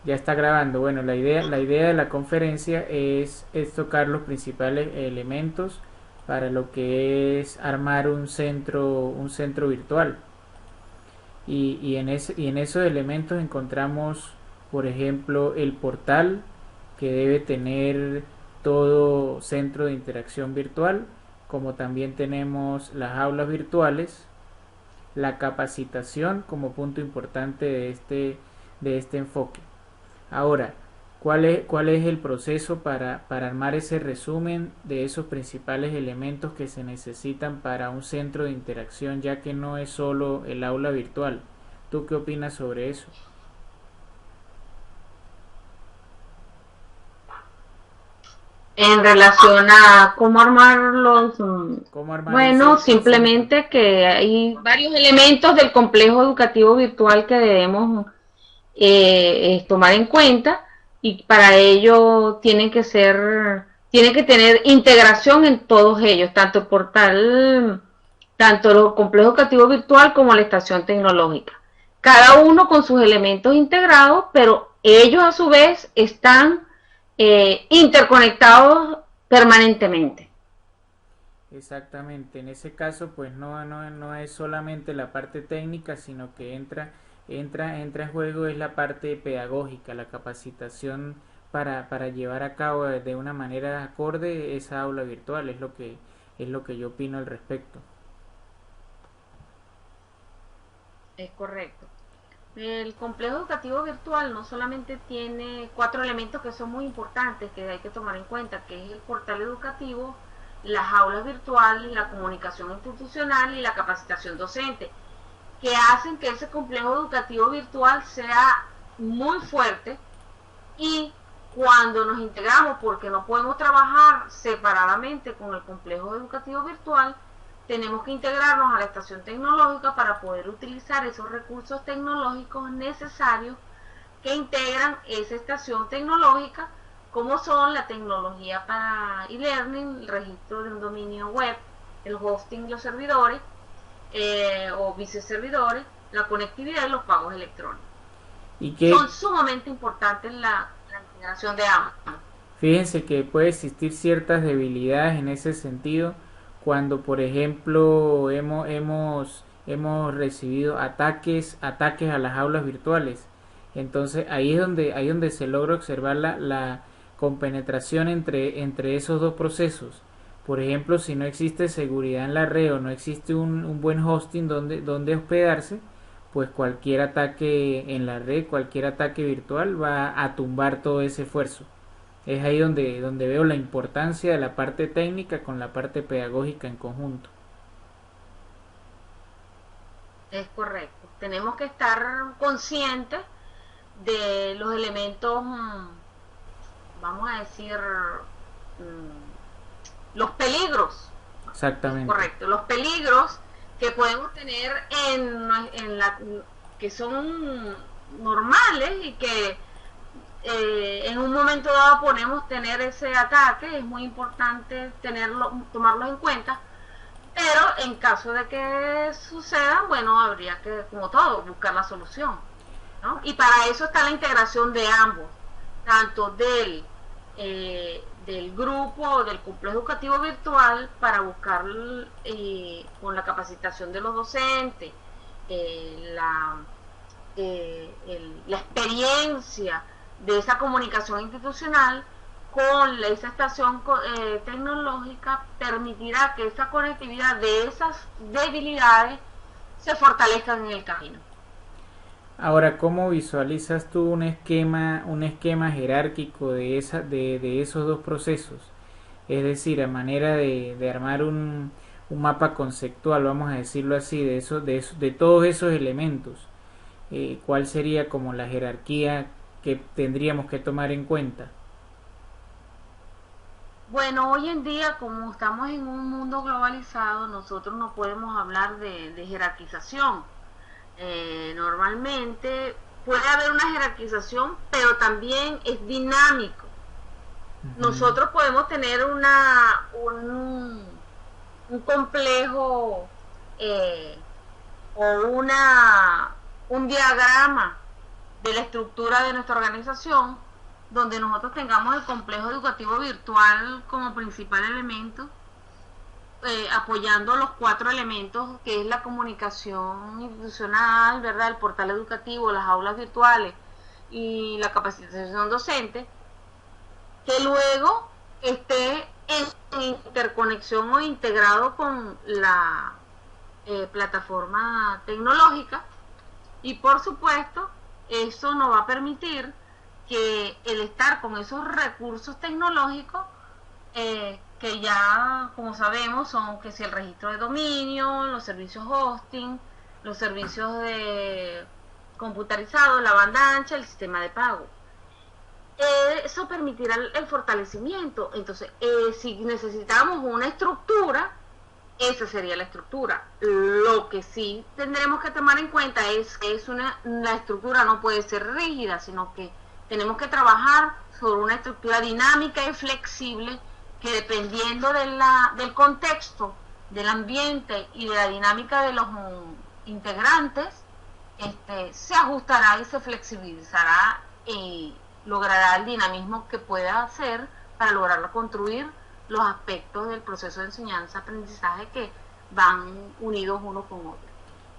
Ya está grabando. Bueno, la idea de la conferencia es tocar los principales elementos para lo que es armar un centro virtual. Y en esos elementos encontramos, por ejemplo, el portal que debe tener todo centro de interacción virtual, como también tenemos las aulas virtuales, la capacitación como punto importante de este enfoque. Ahora, ¿cuál es el proceso para armar ese resumen de esos principales elementos que se necesitan para un centro de interacción, ya que no es solo el aula virtual? ¿Tú qué opinas sobre eso? En relación a cómo armar los, ¿Cómo armar bueno, el centro? simplemente que hay varios elementos del complejo educativo virtual que debemos tomar en cuenta y para ello tiene que tener integración en todos ellos, tanto el portal, tanto el complejo educativo virtual como la estación tecnológica. Cada uno con sus elementos integrados, pero ellos a su vez están interconectados permanentemente. Exactamente, en ese caso pues no es solamente la parte técnica, sino que entra en juego es la parte pedagógica, la capacitación para llevar a cabo de una manera acorde esa aula virtual, es lo que yo opino al respecto. Es correcto. El complejo educativo virtual no solamente tiene cuatro elementos que son muy importantes que hay que tomar en cuenta, que es el portal educativo, las aulas virtuales, la comunicación institucional y la capacitación docente, que hacen que ese complejo educativo virtual sea muy fuerte y cuando nos integramos, porque no podemos trabajar separadamente con el complejo educativo virtual, tenemos que integrarnos a la estación tecnológica para poder utilizar esos recursos tecnológicos necesarios que integran esa estación tecnológica, como son la tecnología para e-learning, el registro de un dominio web, el hosting de los servidores o viceservidores, la conectividad y los pagos electrónicos. Y Son que sumamente importantes la integración de ambos. fíjense que puede existir ciertas debilidades en ese sentido cuando, por ejemplo, hemos recibido ataques a las aulas virtuales. Entonces ahí es donde se logra observar la compenetración entre esos dos procesos. Por ejemplo, si no existe seguridad en la red o no existe un buen hosting donde hospedarse, pues cualquier ataque en la red, cualquier ataque virtual va a tumbar todo ese esfuerzo. Es ahí donde veo la importancia de la parte técnica con la parte pedagógica en conjunto. Es correcto. Tenemos que estar conscientes de los elementos, vamos a decir, los peligros, es Exactamente. correcto, los peligros que podemos tener en la que son normales y que en un momento dado podemos tener ese ataque, es muy importante tomarlo en cuenta, pero en caso de que suceda, bueno, habría que, como todo, buscar la solución, ¿no? Y para eso está la integración de ambos, tanto del grupo, del complejo educativo virtual, para buscar con la capacitación de los docentes, la la experiencia de esa comunicación institucional con esa estación tecnológica permitirá que esa conectividad de esas debilidades se fortalezcan en el camino. Ahora, ¿cómo visualizas tú un esquema jerárquico de esos dos procesos? Es decir, a manera de armar un mapa conceptual, vamos a decirlo así, de todos esos elementos. ¿Cuál sería como la jerarquía que tendríamos que tomar en cuenta? Bueno, hoy en día, como estamos en un mundo globalizado, nosotros no podemos hablar de jerarquización. Normalmente puede haber una jerarquización, pero también es dinámico. Ujú. Nosotros podemos tener un complejo eh, o un diagrama de la estructura de nuestra organización, donde nosotros tengamos el complejo educativo virtual como principal elemento, apoyando los 4 elementos que es la comunicación institucional, ¿verdad? El portal educativo, las aulas virtuales y la capacitación docente, que luego esté en interconexión o integrado con la plataforma tecnológica, y por supuesto eso nos va a permitir que el estar con esos recursos tecnológicos, que ya como sabemos son que si el registro de dominio, los servicios hosting, los servicios de computarizados, la banda ancha, el sistema de pago. Eso permitirá el fortalecimiento. Entonces, si necesitamos una estructura, esa sería la estructura. Lo que sí tendremos que tomar en cuenta es que la estructura no puede ser rígida, sino que tenemos que trabajar sobre una estructura dinámica y flexible que, dependiendo del contexto, del ambiente y de la dinámica de los integrantes, se ajustará y se flexibilizará y logrará el dinamismo que pueda hacer para lograr construir los aspectos del proceso de enseñanza-aprendizaje que van unidos uno con otro.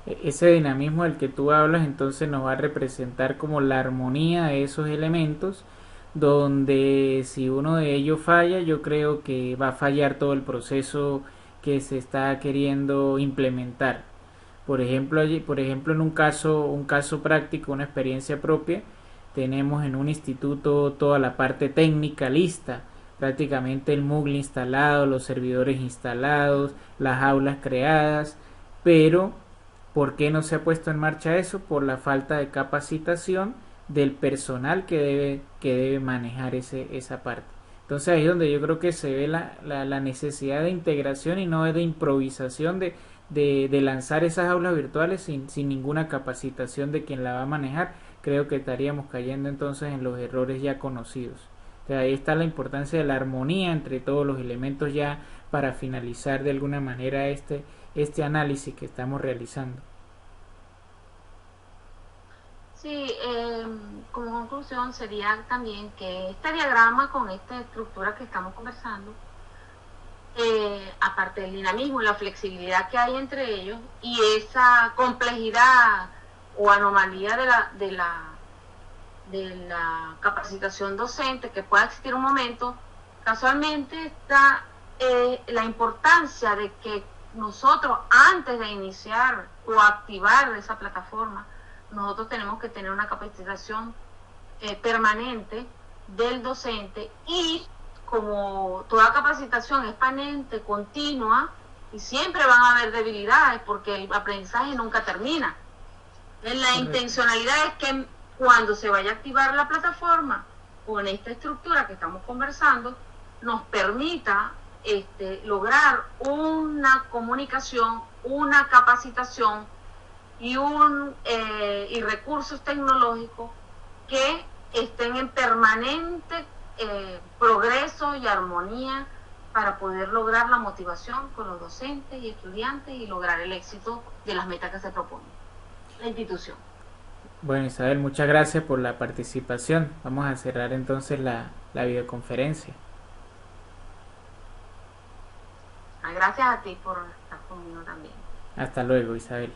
Ese dinamismo del que tú hablas entonces nos va a representar como la armonía de esos elementos, donde si uno de ellos falla, yo creo que va a fallar todo el proceso que se está queriendo implementar. Por ejemplo, en un caso práctico, una experiencia propia, tenemos en un instituto toda la parte técnica lista, prácticamente el Moodle instalado, los servidores instalados, las aulas creadas, pero ¿por qué no se ha puesto en marcha eso? Por la falta de capacitación del personal que debe manejar esa parte. Entonces ahí es donde yo creo que se ve la necesidad de integración y no de improvisación de lanzar esas aulas virtuales sin ninguna capacitación de quien la va a manejar. Creo que estaríamos cayendo entonces en los errores ya conocidos. Entonces ahí está la importancia de la armonía entre todos los elementos ya para finalizar de alguna manera este análisis que estamos realizando. Sí, como conclusión sería también que este diagrama con esta estructura que estamos conversando, aparte del dinamismo y la flexibilidad que hay entre ellos y esa complejidad o anomalía de la capacitación docente que pueda existir un momento, casualmente está la importancia de que nosotros, antes de iniciar o activar esa plataforma, nosotros tenemos que tener una capacitación permanente del docente, y como toda capacitación es permanente, continua, y siempre van a haber debilidades porque el aprendizaje nunca termina. La intencionalidad es que cuando se vaya a activar la plataforma con esta estructura que estamos conversando, nos permita lograr una comunicación, una capacitación y recursos tecnológicos que estén en permanente progreso y armonía para poder lograr la motivación con los docentes y estudiantes y lograr el éxito de las metas que se proponen la institución. Bueno, Isabel, muchas gracias por la participación. Vamos a cerrar entonces la videoconferencia. Gracias a ti por estar conmigo también. Hasta luego, Isabel.